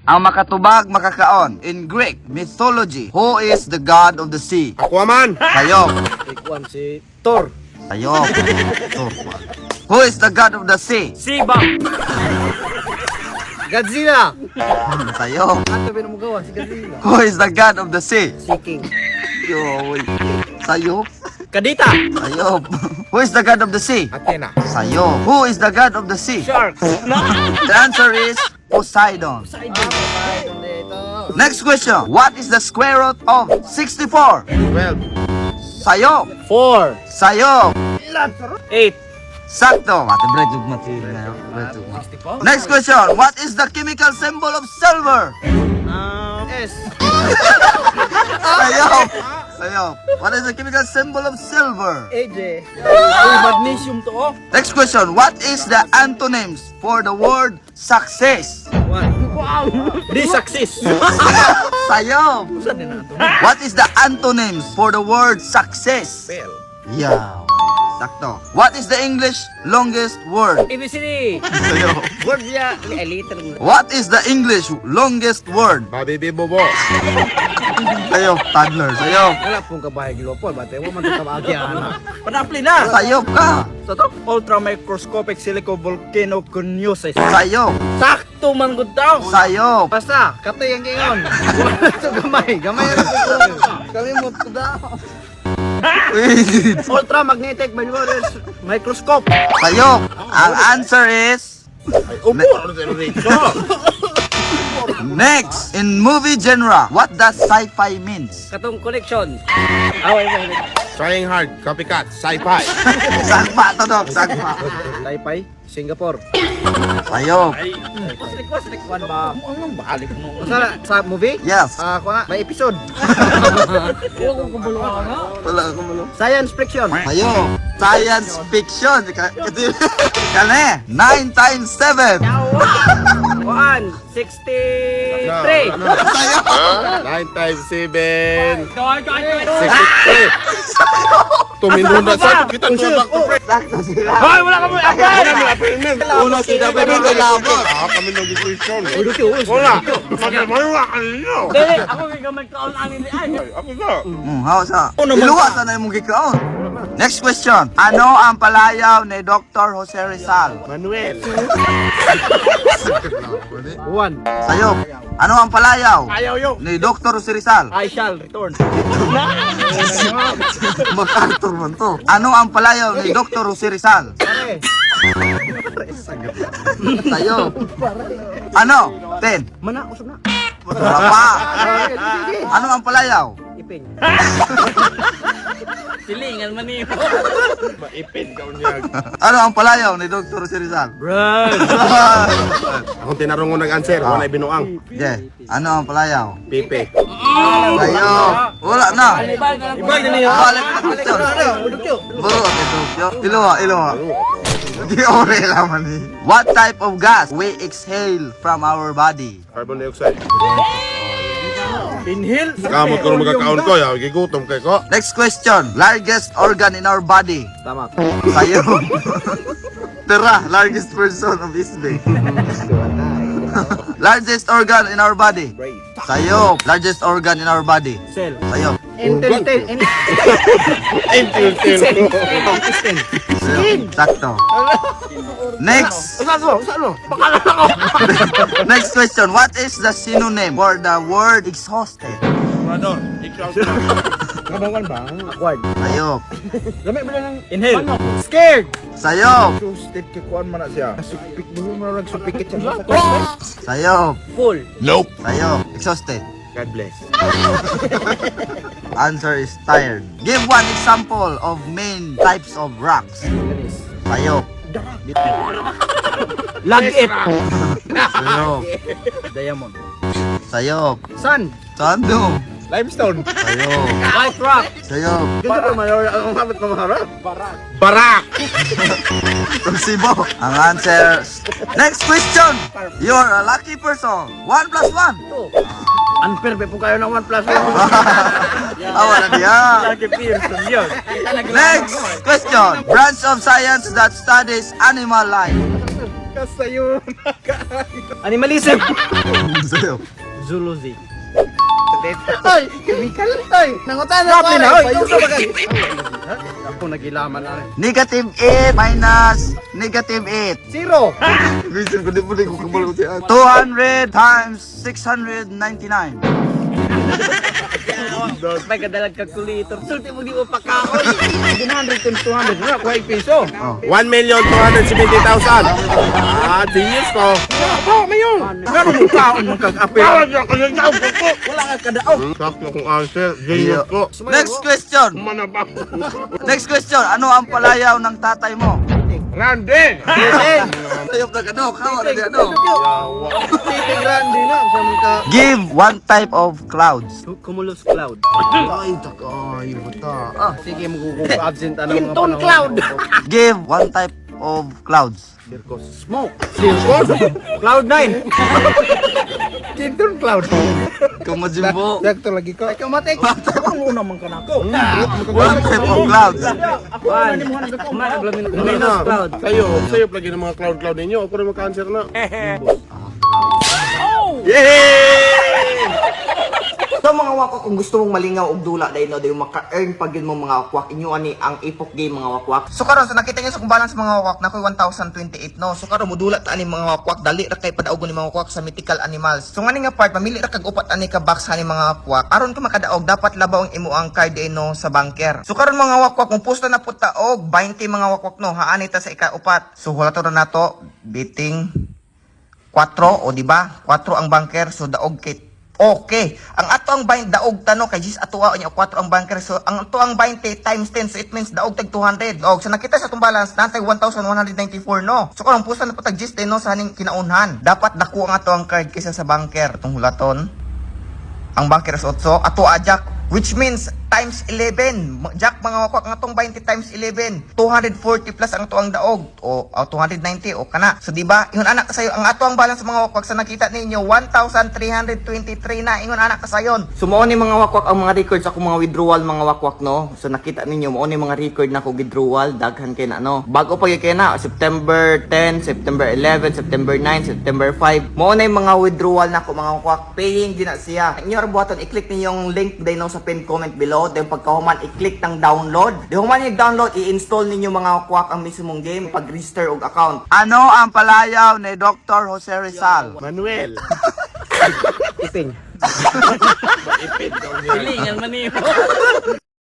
Ang makatubag makakaon. In Greek mythology, who is the god of the sea? Aquaman. Sayop. Ikuan si Thor. Sayop. Who is the god of the sea? Sibang. Godzilla. Sayop. Ato pinamugawa si Godzilla. Who is the god of the sea? Si King. Yoy. Sayop. Kadita. Sayop. Who is the god of the sea? Athena. Sayop. Who is the god of the sea? Sharks. The answer is Poseidon. Next question. What is the square root of 64? 12. Sayop. 4. Sayop. 8. Sakto. Next question. What is the chemical symbol of silver? S. Sayop. Sayop. What is the chemical symbol of silver? AJ. Uy, magnesium to oh. Next question. What is the antonyms for the word success? Di success. Sayop. What is the antonyms for the word success? Fail. Yeah. Sakto. What is the English longest word? ABCD. Sayop. Word niya. Liter mo. What is the English longest word? Baby Bobo. Sayop. Toddler. Sayop. Wala pong kabahay gilopon. Bate mo man ito kabagyan. Panapli na. Sayop ka. Sa to, ultra microscopic silicovolcanoconiosis. Sayop. Sakto man gud daw. Sayop. Basta, katay ang gingon. Wala ito gamay. Gamay ang ito. Kalimot ko daw. Ultra magnetic microscope. Sayop. Ang answer is next. In movie genre, what does sci-fi means? Katong connection. Away mo. Trying hard. Copycat. Sci-fi. Sagpa to, Dok. Sagpa. Taipei, Singapore. Sayop. Waslik one ba? Anong balik mo? Sa movie? Yes. Kuha may episode. Wala ko malo. Science fiction. Sayop. Science fiction. Kane. 9 times 7. 163. Sayop. 9 times 7. Kaway. 63. Tumindo na sa kita tulak ko. Sakto sila. Hoy, wala ka mo apel. Uno sila pa yung labot. Kami nang question. Wala. Magmamawa kanino. Dili, ako gigamay kaon ani ni ay. Ako na. Hawa sa. Iluwa sa na yung gikaon. Next question. Ano ang palayaw ni Dr. Jose Rizal? Manuel. One. Sayop. Ano ang palayaw Ayaw yo. ni Dr. Jose Rizal? I shall return. MacArthur man to. Ano ang palayaw ni Dr. Jose Rizal? Pare. Sayop. Ano? 10. Mana usog na. Pa. Ano ang palayaw? Iping. Silingan man niyo. Maipin ka unyag. Ano ang palayaw ni Dr. Jose Rizal? Bro. Akong tinarong ko nag-answer. Wala binuang. Yeah. Ano ang palayaw? Pipe. Sayop. Wala na. Ibag na niyo. Balik na question. Bro, ito. Iluwa. Di ore laman ni. What type of gas we exhale from our body? Carbon dioxide. Inhale. Kamot ko nung magkakaon ko. Gigutom kay ko. Next question. Largest organ in our body? Tamak. Sayop. Tara, largest person of Isbe. Largest organ in our body? Brave. Sayop. Largest organ in our body? Cell. Sayop. Intestine. Sakto. Next. Saan? Next question. What is the synonym for the word exhausted? Rador. Ikaw. Kabangan ba? Awkward. Sayop. Lamay ba ng Inhale. Scared. Sayop. Trusted kikuan man na siya. Supik mo mo nagsupikit siya. Sayop. Full. Nope. Sayop. Exhausted. God bless. Answer is tired. Give one example of main types of rocks. Sayop. Lagip. Sayop. Diamond. Sayop. Sun. Sandong. Limestone. Sayop. White rock. Sayop. Ganda pa mayor ang habit na maharap. Barak. Sibo. Ang answer. Next question. You're a lucky person. 1 plus 1. Unfair ba po kayo ng 1+1? Awa na diya. Lucky Pearson yun. Next question. Branch of science that studies animal life. Kasayo. Animalism. Sa'yo. Zoology. Ay, chemical. Ay, nangutan na Grabe pare. na, oy. Payo sa bagay. Ako nagilaman na rin. Negative 8 minus negative 8. Zero. Vision ko, di mo ko kabalo siya. 200 times 699. May kadalag kalkulator. Sulti mo di mo pakaon. 100 times 200. Wala, kuha piso. 1,270,000. Ah, genius ko. Gano'n mo kaon mong kag-apil? Wala ka kadaog. Sakto kong answer. Genius ko. Next question. Manabang. Next question. Ano ang palayaw ng tatay mo? Randy. Ayop na gano. Kawa na di ano. Yawa. Titig grande na. Sa mga ka... Give one type of clouds. Cumulus cloud. Ay, takay. Bata. Ah, sige, mag-absent ano mga Quinton panahon. cloud. Give one type of clouds. Smoke. Cloud 9. Quinton Cloud. Kumajimbo. Sakto lagi ko. Ikaw matik. Ang una man ka na ako. One type of clouds. Luminous cloud. Sayo lagi ng mga cloud ninyo. Ako rin mag-answer na. So mga wakwak, kung gusto mong malingaw og dula dahil no, dahil maka-earn pag yun mo mga wakwak, inyo ani ang ipok game mga wakwak. So karon, so nakita niyo sa kung balance mga wakwak na ko'y 1028 no. So karon, modula ta ani mga wakwak, dali ra kay padaogon ni mga wakwak sa mythical animals. So ngani nga part, mamili ra kag upat ani ka box ani mga wakwak. Aron ka makadaog, dapat labaw ang imo ang card no sa banker. So karon mga wakwak, kung pusta na puta og 20 mga wakwak no, haani ta sa ika-upat. So wala to na nato, biting 4 o di ba? 4 ang banker, so daog kay okay. Ang ato ang 20 daog tano kay jis ato niya 4 ang banker. So ang ato ang 20 times 10 so it means daog tag 200. Og so nakita sa atong balance natay 1194 no. So kung pusta na po tag jis din no sa haning kinaunhan. Dapat dako ang ato ang card kaysa sa banker tong hulaton. Ang banker sa 8 ato ajak which means times 11. Jack mga wakwak ang atong 20 times 11. 240 plus ang ato ang daog o 290 o kana. So di ba? Ingon anak kasayo ang ato ang balance mga wakwak sa nakita ninyo 1323 na ingon anak kasayon. So mao ni mga wakwak ang mga records ako mga withdrawal mga wakwak no. So nakita ninyo mao ni mga record na ko withdrawal daghan kay na no. Bago pa gyud kay na September 10, September 11, September 9, September 5. Mao na yung mga withdrawal na ko mga wakwak. Paying din na siya. Inyo ra buhaton i-click ninyo yung link day no sa pin comment below. Then pagkahuman i-click ng download. Di human i-download, i-install ninyo mga wakwak ang mismong game pag-register og account. Ano ang palayaw ni Dr. Jose Rizal? Manuel. Iping. Pilingan man niyo.